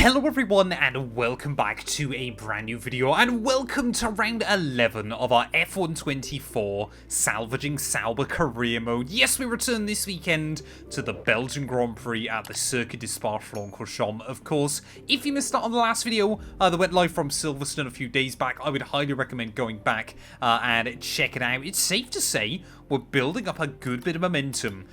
Hello everyone and welcome back to a brand new video and welcome to round 11 of our F124 Salvaging Sauber career mode. Yes, we return this weekend to the Belgian Grand Prix at the Circuit de Spa-Francorchamps. Of course, if you missed out on the last video that went live from Silverstone a few days back, I would highly recommend going back and check it out. It's safe to say we're building up a good bit of momentum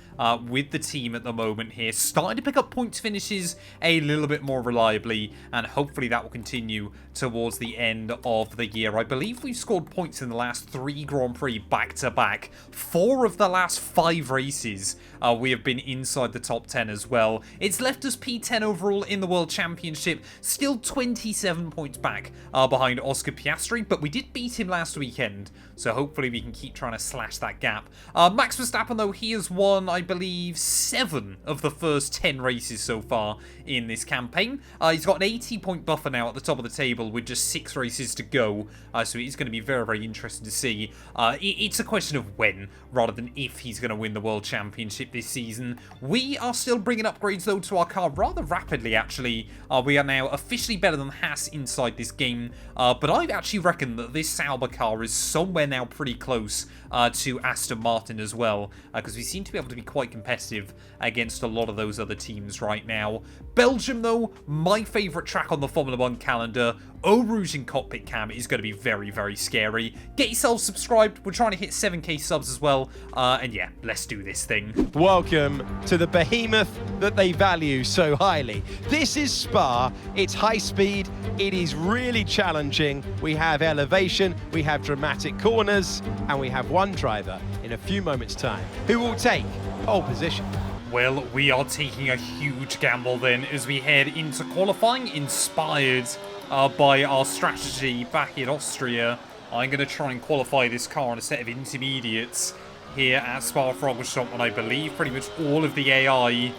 with the team at the moment here, starting to pick up points finishes a little bit more reliably, and hopefully that will continue towards the end of the year. I believe we've scored points in the last 3 Grand Prix back-to-back. 4 of the last 5 races we have been inside the top 10 as well. It's left us P10 overall in the World Championship, still 27 points back behind Oscar Piastri, but we did beat him last weekend, so hopefully we can keep trying to slash that gap. Max Verstappen, though, he has won, I believe, 7 of the first 10 races so far in this campaign. He's got an 80-point buffer now at the top of the table with just 6 races to go, so it's going to be very, very interesting to see. It's a question of when, rather than if he's going to win the World Championship this season. We are still bringing upgrades, though, to our car rather rapidly, actually. We are now officially better than Haas inside this game, but I actually reckon that this Sauber car is somewhere now pretty close to Aston Martin as well, because we seem to be able to be quite competitive against a lot of those other teams right now. Belgium, though, my favourite track on the Formula 1 calendar. Eau Rouge in cockpit cam is going to be very, very scary. Get yourselves subscribed. We're trying to hit 7k subs as well. And yeah, let's do this thing. Welcome to the behemoth that they value so highly. This is Spa. It's high speed. It is really challenging. We have elevation, we have dramatic corners, and we have one driver in a few moments' time who will take pole position. Well, we are taking a huge gamble then as we head into qualifying, inspired by our strategy back in Austria. I'm going to try and qualify this car on a set of intermediates here at Spa-Francorchamps, and I believe pretty much all of the AI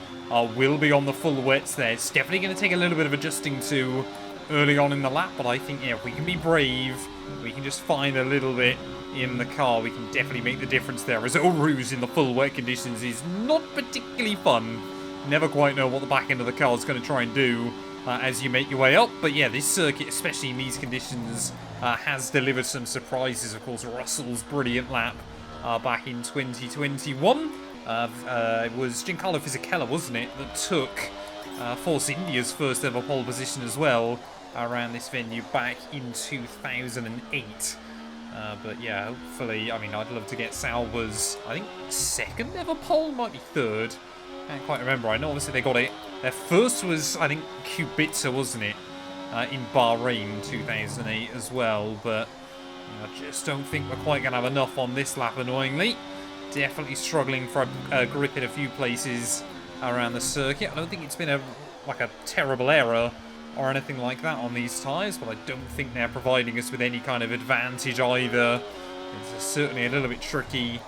will be on the full wets there. It's definitely going to take a little bit of adjusting to early on in the lap, but I think, yeah, if we can be brave, we can just find a little bit in the car, we can definitely make the difference there. As Eau Rouge in the full wet conditions is not particularly fun. Never quite know what the back end of the car is going to try and do as you make your way up. But yeah, this circuit, especially in these conditions, has delivered some surprises. Of course, Russell's brilliant lap back in 2021. It was Giancarlo Fisichella, wasn't it, that took Force India's first ever pole position as well around this venue back in 2008. But yeah, hopefully, I mean, I'd love to get Sauber's, I think, second ever pole, might be third. Can't quite remember. I know obviously they got it. Their first was, I think, Kubica, wasn't it? In Bahrain 2008 as well, but I just don't think we're quite going to have enough on this lap, annoyingly. Definitely struggling for a grip in a few places around the circuit. I don't think it's been a terrible error or anything like that on these tyres, but I don't think they're providing us with any kind of advantage either. It's certainly a little bit tricky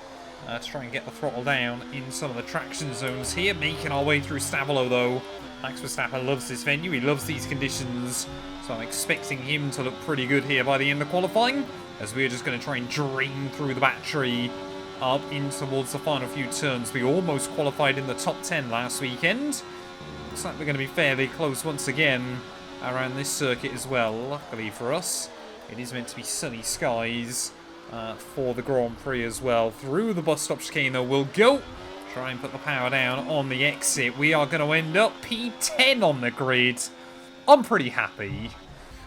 to try and get the throttle down in some of the traction zones here. Making our way through Stavolo, though. Max Verstappen loves this venue, he loves these conditions, so I'm expecting him to look pretty good here by the end of qualifying, as we're just going to try and drain through the battery up in towards the final few turns. We almost qualified in the top 10 last weekend. Looks like we're going to be fairly close once again around this circuit as well. Luckily for us, it is meant to be sunny skies for the Grand Prix as well. Through the bus stop chicane, though, we'll go. Try and put the power down on the exit. We are going to end up P10 on the grid. I'm pretty happy.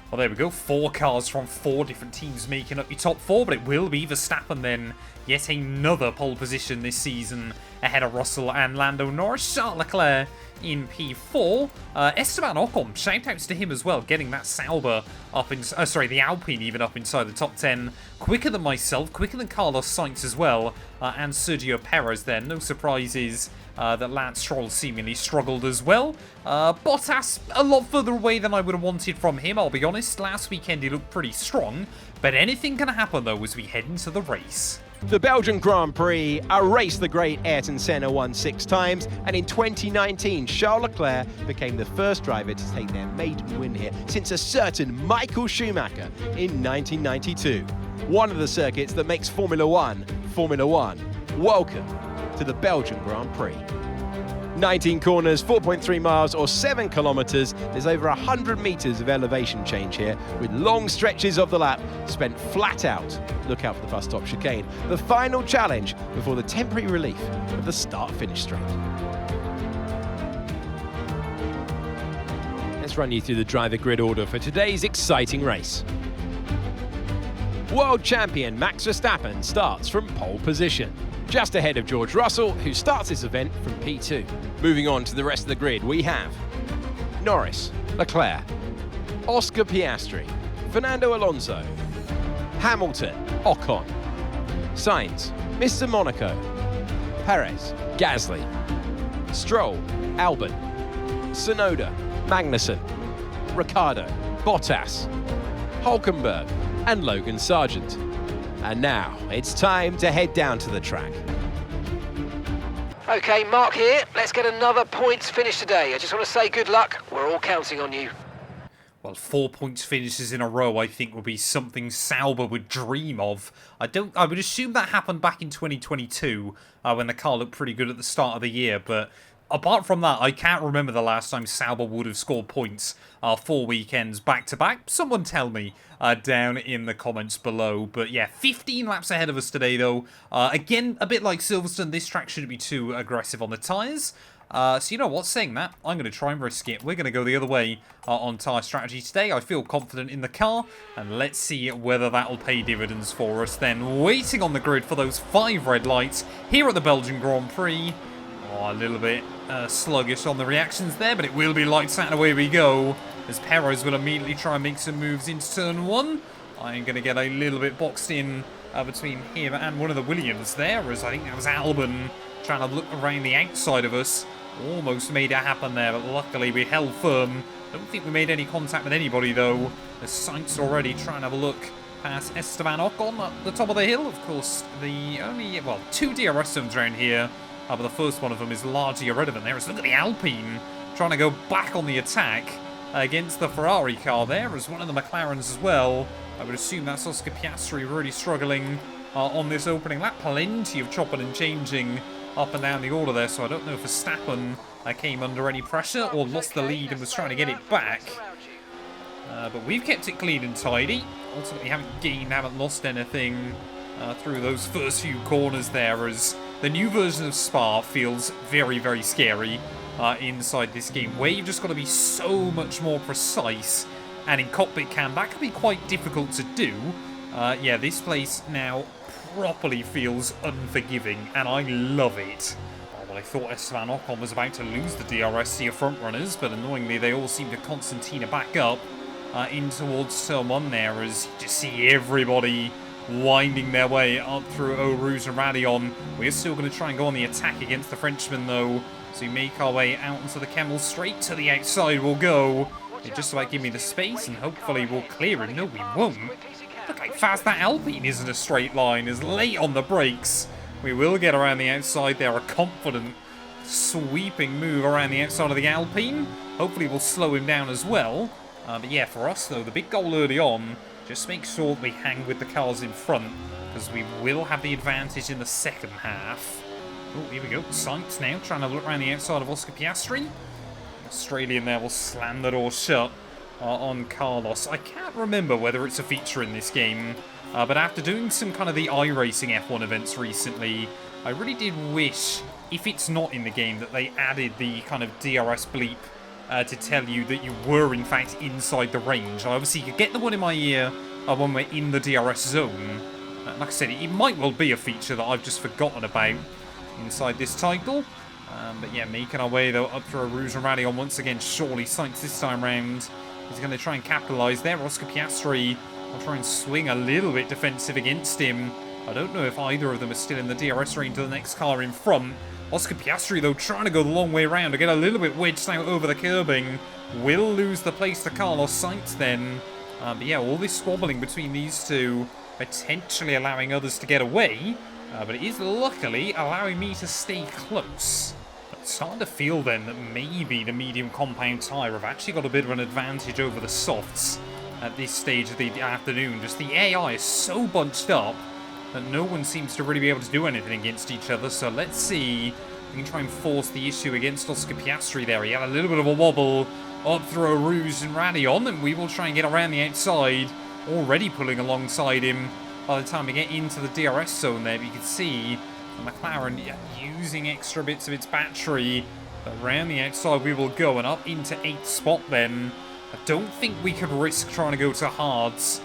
Well, there we go. 4 cars from 4 different teams making up your top 4, but it will be Verstappen then. Yet another pole position this season ahead of Russell and Lando Norris. Charles Leclerc in P4. Esteban Ocon, shout-outs to him as well, getting that Sauber up in... the Alpine even up inside the top 10. Quicker than myself, quicker than Carlos Sainz as well, and Sergio Perez there. No surprises that Lance Stroll seemingly struggled as well. Bottas, a lot further away than I would have wanted from him, I'll be honest. Last weekend he looked pretty strong, but anything can happen though as we head into the race. The Belgian Grand Prix, a race the great Ayrton Senna won 6 times, and in 2019, Charles Leclerc became the first driver to take their maiden win here since a certain Michael Schumacher in 1992. One of the circuits that makes Formula 1, Formula 1. Welcome to the Belgian Grand Prix. 19 corners, 4.3 miles or 7 kilometres. There's over 100 metres of elevation change here with long stretches of the lap spent flat out. Look out for the bus stop chicane. The final challenge before the temporary relief of the start-finish straight. Let's run you through the driver grid order for today's exciting race. World champion Max Verstappen starts from pole position, just ahead of George Russell, who starts this event from P2. Moving on to the rest of the grid, we have Norris, Leclerc, Oscar Piastri, Fernando Alonso, Hamilton, Ocon, Sainz, Mr. Monaco, Perez, Gasly, Stroll, Albon, Tsunoda, Magnussen, Ricciardo, Bottas, Hulkenberg, and Logan Sargent. And now it's time to head down to the track. Okay, Mark here. Let's get another points finish today. I just want to say good luck. We're all counting on you. Well, 4 points finishes in a row, I think, would be something Sauber would dream of. I would assume that happened back in 2022, when the car looked pretty good at the start of the year, but apart from that, I can't remember the last time Sauber would have scored points 4 weekends back-to-back. Someone tell me down in the comments below. But yeah, 15 laps ahead of us today, though. Again, a bit like Silverstone, this track shouldn't be too aggressive on the tyres. So you know what, saying that, I'm going to try and risk it. We're going to go the other way on tyre strategy today. I feel confident in the car, and let's see whether that'll pay dividends for us then. Waiting on the grid for those 5 red lights here at the Belgian Grand Prix. Oh, a little bit sluggish on the reactions there, but it will be lights out and away we go. As Perez will immediately try and make some moves into turn 1. I'm going to get a little bit boxed in between him and one of the Williams there, as I think that was Albon trying to look around the outside of us. Almost made it happen there, but luckily we held firm. Don't think we made any contact with anybody, though. The Sainz already trying to have a look past Esteban Ocon at the top of the hill. Of course, the only, well, 2 DRS zones around here. But the first one of them is largely irrelevant there. Look at the Alpine trying to go back on the attack against the Ferrari car there, as one of the McLarens as well. I would assume that's Oscar Piastri really struggling on this opening lap. Plenty of chopping and changing up and down the order there, so I don't know if Verstappen came under any pressure or lost the lead and was trying to get it back. But we've kept it clean and tidy. Ultimately haven't gained, haven't lost anything through those first few corners there, as the new version of Spa feels very, very scary inside this game, where you've just got to be so much more precise, and in cockpit cam that can be quite difficult to do. Yeah, this place now properly feels unforgiving, and I love it. Oh, well, I thought Esteban Ocon was about to lose the DRS to your front runners, but annoyingly they all seem to Constantina back up in towards turn 1 there, as you just see everybody winding their way up through Eau Rouge and Radion. We're still going to try and go on the attack against the Frenchman, though. So we make our way out into the Kemmel, straight to the outside we'll go. It just about give me the space, and hopefully we'll clear it. No, we won't. Look how fast that Alpine is in a straight line. Is late on the brakes. We will get around the outside there. A confident, sweeping move around the outside of the Alpine. Hopefully we'll slow him down as well. But yeah, for us, though, the big goal early on, just make sure we hang with the cars in front, because we will have the advantage in the second half. Oh, here we go. Sainz now trying to look around the outside of Oscar Piastri. Australian there will slam the door shut on Carlos. I can't remember whether it's a feature in this game, but after doing some kind of the iRacing F1 events recently, I really did wish, if it's not in the game, that they added the kind of DRS bleep to tell you that you were in fact inside the range. Obviously you could get the one in my ear when we're in the DRS zone. Like I said, it might well be a feature that I've just forgotten about inside this title. But yeah, making our way though up through a Rouge and Radion once again. Surely Sainz this time round is going to try and capitalise there. Oscar Piastri will try and swing a little bit defensive against him. I don't know if either of them are still in the DRS range of the next car in front. Oscar Piastri, though, trying to go the long way around to get a little bit wedged out over the curbing. Will lose the place to Carlos Sainz then. But yeah, all this squabbling between these two, potentially allowing others to get away. But it is luckily allowing me to stay close. But it's starting to feel then that maybe the medium compound tyre have actually got a bit of an advantage over the softs at this stage of the afternoon. Just the AI is so bunched up that no one seems to really be able to do anything against each other. So let's see We can try and force the issue against Oscar Piastri there. He had a little bit of a wobble up through a Rouge and Radion, and we will try and get around the outside. Already pulling alongside him by the time we get into the DRS zone there. But you can see the McLaren using extra bits of its battery. But around the outside we will go, and up into 8th spot then. I don't think we could risk trying to go to hards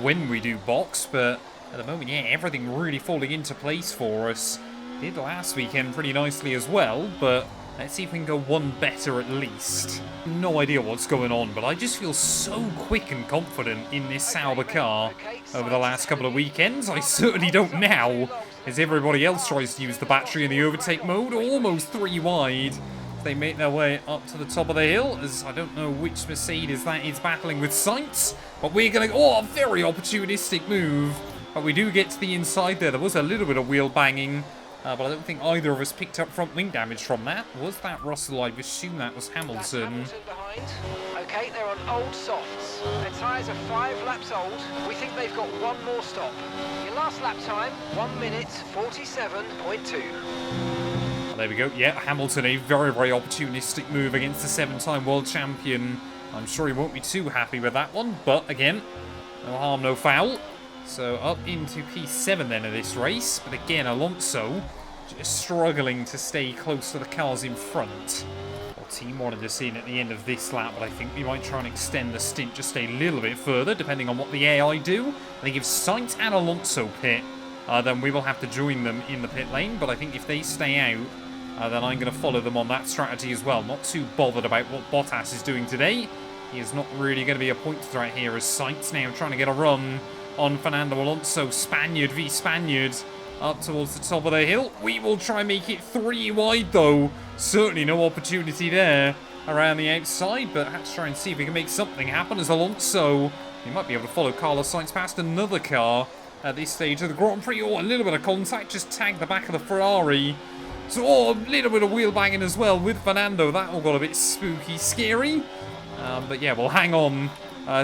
when we do box, but at the moment, yeah, everything really falling into place for us. Did last weekend pretty nicely as well, but let's see if we can go one better at least. No idea what's going on, but I just feel so quick and confident in this Sauber car over the last couple of weekends. I certainly don't now, as everybody else tries to use the battery in the overtake mode, almost 3 wide. They make their way up to the top of the hill, as I don't know which Mercedes that is battling with Sainz, but we're going to... Oh, a very opportunistic move. But we do get to the inside there. There was a little bit of wheel banging, but I don't think either of us picked up front wing damage from that. Was that Russell? I assume that was Hamilton. Behind. Okay, they're on old softs. Their tyres are 5 laps old. We think they've got one more stop. Your last lap time, 1 minute 47.2. There we go. Yeah, Hamilton, a very, very opportunistic move against the 7-time world champion. I'm sure he won't be too happy with that one, but again, no harm, no foul. So up into P7 then of this race, but again, Alonso just struggling to stay close to the cars in front. Well, team wanted to see it at the end of this lap, but I think we might try and extend the stint just a little bit further, depending on what the AI do. I think if Sainz and Alonso pit, then we will have to join them in the pit lane, but I think if they stay out, then I'm going to follow them on that strategy as well. Not too bothered about what Bottas is doing today. He is not really going to be a point threat here, as Sainz now trying to get a run on Fernando Alonso. Spaniard v Spaniard up towards the top of the hill. We will try and make it 3 wide though. Certainly no opportunity there around the outside, but let's try and see if we can make something happen as Alonso, he might be able to follow Carlos Sainz past another car at this stage of the Grand Prix. Oh, a little bit of contact, just tagged the back of the Ferrari. So, oh, a little bit of wheel banging as well with Fernando. That all got a bit spooky, scary. But yeah, we'll hang on.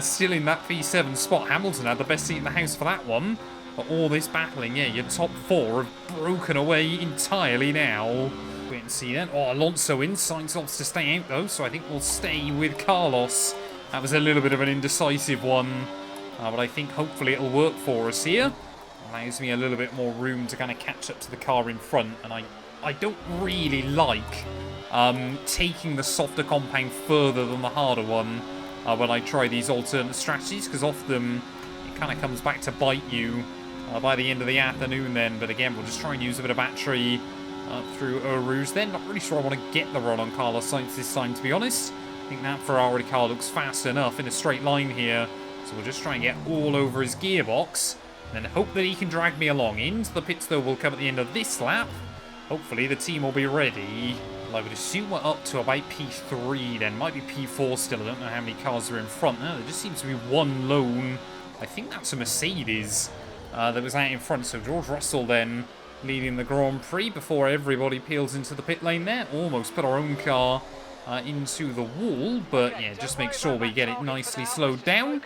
Still in that P7 spot. Hamilton had the best seat in the house for that one. But all this battling, yeah, your top 4 have broken away entirely now. Wait and see then. Oh, Alonso in. Sainz wants to stay out though, so I think we'll stay with Carlos. That was a little bit of an indecisive one. But I think hopefully it'll work for us here. Allows me a little bit more room to kind of catch up to the car in front. And I don't really like taking the softer compound further than the harder one when I try these alternate strategies, because often it kind of comes back to bite you by the end of the afternoon then. But again, we'll just try and use a bit of battery through Eau Rouge then. Not really sure I want to get the run on Carlos Sainz this time, to be honest. I think that Ferrari car looks fast enough in a straight line here. So we'll just try and get all over his gearbox, and then hope that he can drag me along. Into the pits though will come at the end of this lap. Hopefully the team will be ready. Well, I would assume we're up to about P3 then. Might be P4 still. I don't know how many cars are in front. No, there just seems to be one lone. I think that's a Mercedes that was out in front. So George Russell then leading the Grand Prix before everybody peels into the pit lane there. Almost put our own car into the wall. But yeah, just make sure we get it nicely slowed down.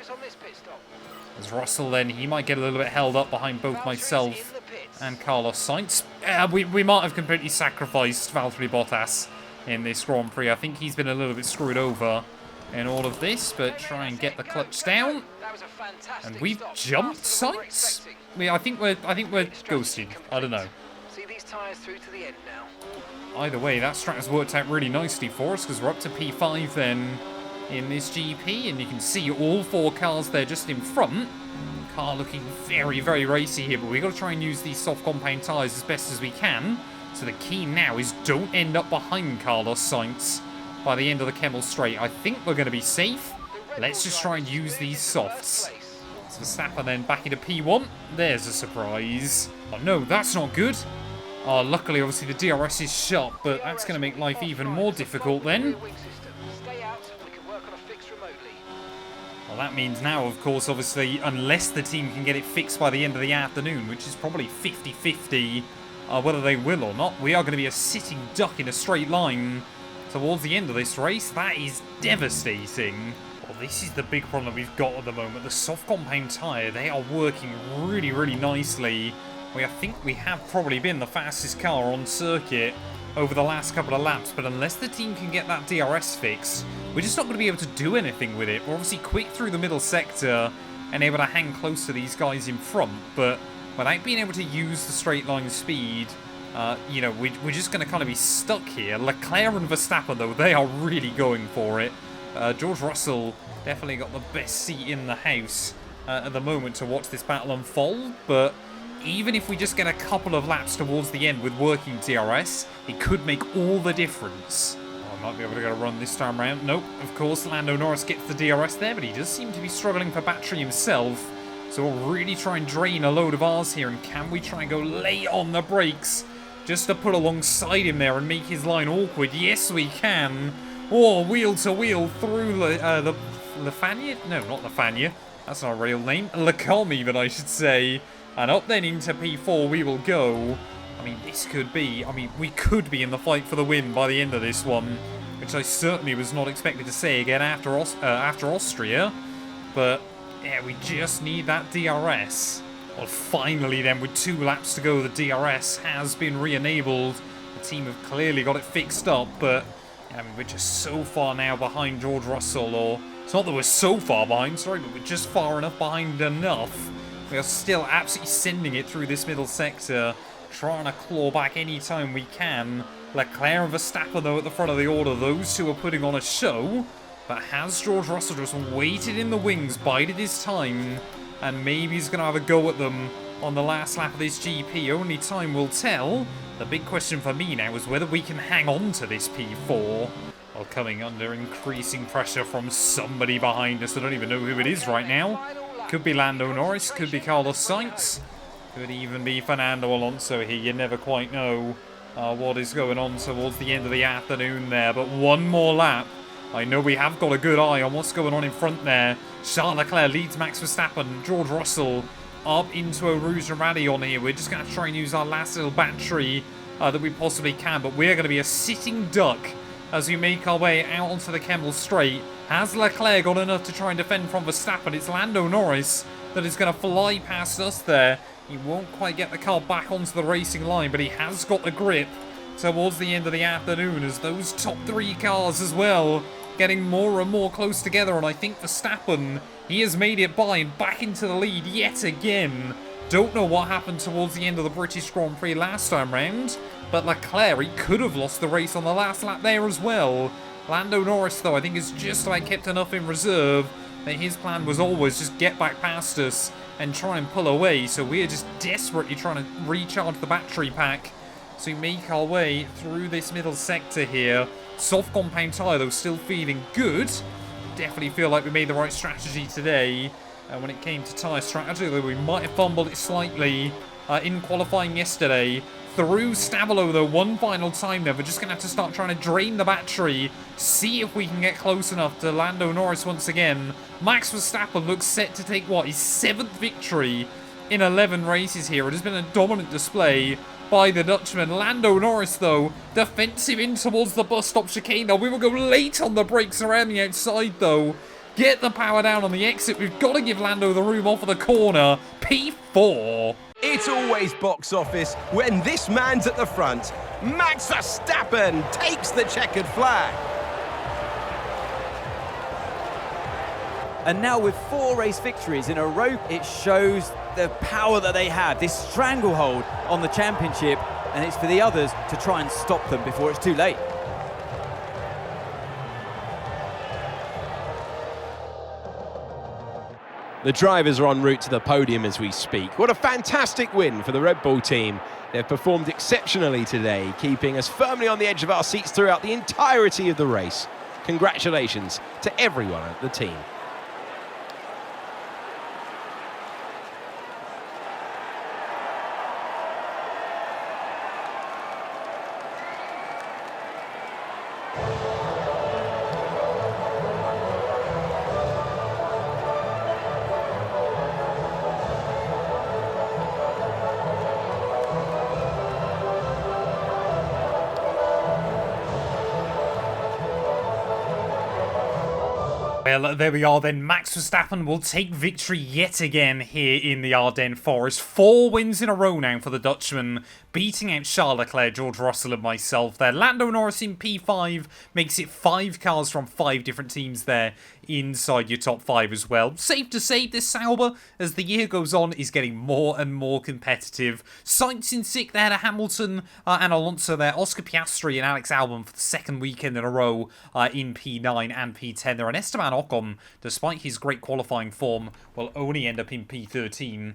As Russell then, he might get a little bit held up behind both myself and Carlos Sainz. We might have completely sacrificed Valtteri Bottas in this Grand Prix. I think he's been a little bit screwed over in all of this, but try and get the clutch down. And we've jumped Sainz. I think we're ghosted. I don't know. See these tyres through to the end now. Either way, that strat has worked out really nicely for us, because we're up to P5 then in this GP, and you can see all 4 cars there just in front. Car looking very, very racy here, but we've got to try and use these soft compound tyres as best as we can. So the key now is don't end up behind Carlos Sainz by the end of the Kemmel Straight. I think we're going to be safe. Let's just try and use these softs. So Verstappen then back into P1. There's a surprise. Oh no, that's not good. Oh, luckily, obviously, the DRS is shut, but that's going to make life even more difficult then. Well, that means now, of course, obviously, unless the team can get it fixed by the end of the afternoon, which is probably 50-50 whether they will or not, we are going to be a sitting duck in a straight line towards the end of this race. That is devastating. Well, this is the big problem we've got at the moment. The soft compound tyre, they are working really, really nicely. I think we have probably been the fastest car on circuit over the last couple of laps, but unless the team can get that DRS fixed, we're just not going to be able to do anything with it. We're obviously quick through the middle sector and able to hang close to these guys in front, but without being able to use the straight line speed, you know, we're just going to kind of be stuck here. Leclerc and Verstappen, though, they are really going for it. George Russell definitely got the best seat in the house at the moment to watch this battle unfold, but even if we just get a couple of laps towards the end with working DRS, it could make all the difference. Oh, I might be able to get a run this time around. Nope, of course, Lando Norris gets the DRS there, but he does seem to be struggling for battery himself. So we'll really try and drain a load of ours here, and can we try and go late on the brakes just to put alongside him there and make his line awkward? Yes, we can. Oh, wheel to wheel through the Lafania? No, not Lafania. That's not a real name. Lacombe, even, I should say. And up then into P4 we will go. I mean, this could be... I mean, we could be in the fight for the win by the end of this one, which I certainly was not expected to say again after Austria. But, yeah, we just need that DRS. Well, finally then, with 2 laps to go, the DRS has been re-enabled. The team have clearly got it fixed up, but... I mean, we're just so far now behind George Russell, or... It's not that we're so far behind, sorry, but we're just far enough behind enough. We are still absolutely sending it through this middle sector, trying to claw back any time we can. Leclerc and Verstappen, though, at the front of the order. Those two are putting on a show. But has George Russell just waited in the wings, bided his time, and maybe he's going to have a go at them on the last lap of this GP? Only time will tell. The big question for me now is whether we can hang on to this P4. Well, coming under increasing pressure from somebody behind us. I don't even know who it is right now. Could be Lando Norris, could be Carlos Sainz, could even be Fernando Alonso here. You never quite know what is going on towards the end of the afternoon there. But one more lap. I know we have got a good eye on what's going on in front there. Charles Leclerc leads Max Verstappen. George Russell up into a Rouge and Rally on here. We're just going to try and use our last little battery that we possibly can. But we're going to be a sitting duck as we make our way out onto the Kemmel Straight. Has Leclerc got enough to try and defend from Verstappen? It's Lando Norris that is going to fly past us there. He won't quite get the car back onto the racing line, but he has got the grip towards the end of the afternoon, as those top 3 cars as well getting more and more close together. And I think Verstappen, he has made it by and back into the lead yet again. Don't know what happened towards the end of the British Grand Prix last time round, but Leclerc, he could have lost the race on the last lap there as well. Lando Norris, though, I think has just like kept enough in reserve that his plan was always just get back past us and try and pull away. So we're just desperately trying to recharge the battery pack to make our way through this middle sector here. Soft compound tyre, though, still feeling good. Definitely feel like we made the right strategy today. When it came to tyre strategy, though we might have fumbled it slightly in qualifying yesterday. Through Stabilo, though, one final time there. We're just going to have to start trying to drain the battery, see if we can get close enough to Lando Norris once again. Max Verstappen looks set to take, what, his 7th victory in 11 races here. It has been a dominant display by the Dutchman. Lando Norris, though, defensive in towards the bus stop chicane. Now, we will go late on the brakes around the outside, though. Get the power down on the exit. We've got to give Lando the room off of the corner. P4. It's always box office when this man's at the front. Max Verstappen takes the checkered flag. And now with 4 race victories in a row, it shows the power that they have, this stranglehold on the championship, and it's for the others to try and stop them before it's too late. The drivers are en route to the podium as we speak. What a fantastic win for the Red Bull team. They've performed exceptionally today, keeping us firmly on the edge of our seats throughout the entirety of the race. Congratulations to everyone at the team. Well, there we are then. Max Verstappen will take victory yet again here in the Ardennes Forest. 4 wins in a row now for the Dutchman, beating out Charles Leclerc, George Russell and myself there. Lando Norris in P5 makes it 5 cars from 5 different teams there inside your top 5 as well. Safe to say, this Sauber, as the year goes on, is getting more and more competitive. Sainz in 6th there to Hamilton and Alonso there. Oscar Piastri and Alex Albon for the 2nd weekend in a row in P9 and P10 there. And Esteban Ocon, despite his great qualifying form, will only end up in P13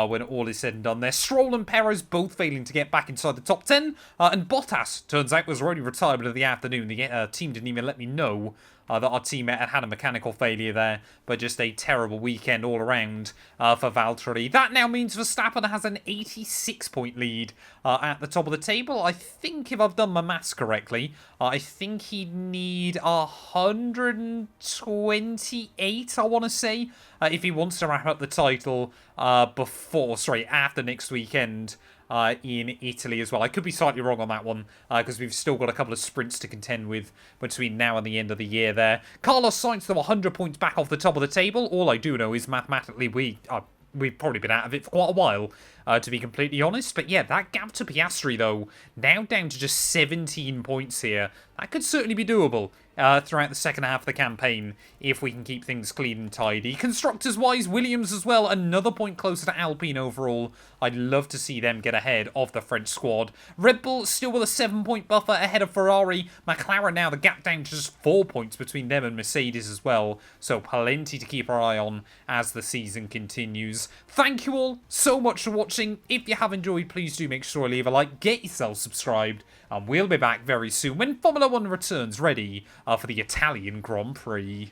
when all is said and done there. Stroll and Perez both failing to get back inside the top 10. And Bottas, turns out, was already retirement of the afternoon. The team didn't even let me know that our teammate had a mechanical failure there, but just a terrible weekend all around for Valtteri. That now means Verstappen has an 86-point lead at the top of the table. I think, if I've done my maths correctly, I think he'd need 128, I want to say, if he wants to wrap up the title after next weekend. In Italy as well. I could be slightly wrong on that one because we've still got a couple of sprints to contend with between now and the end of the year there. Carlos Sainz, though, 100 points back off the top of the table. All I do know is mathematically we've probably been out of it for quite a while, to be completely honest. But yeah, that gap to Piastri, though, now down to just 17 points here. That could certainly be doable throughout the second half of the campaign if we can keep things clean and tidy. Constructors-wise, Williams as well, another point closer to Alpine overall. I'd love to see them get ahead of the French squad. Red Bull still with a 7-point buffer ahead of Ferrari. McLaren now the gap down to just 4 points between them and Mercedes as well. So plenty to keep our eye on as the season continues. Thank you all so much for watching. If you have enjoyed, please do make sure to leave a like, get yourself subscribed, and we'll be back very soon when Formula 1 returns ready for the Italian Grand Prix.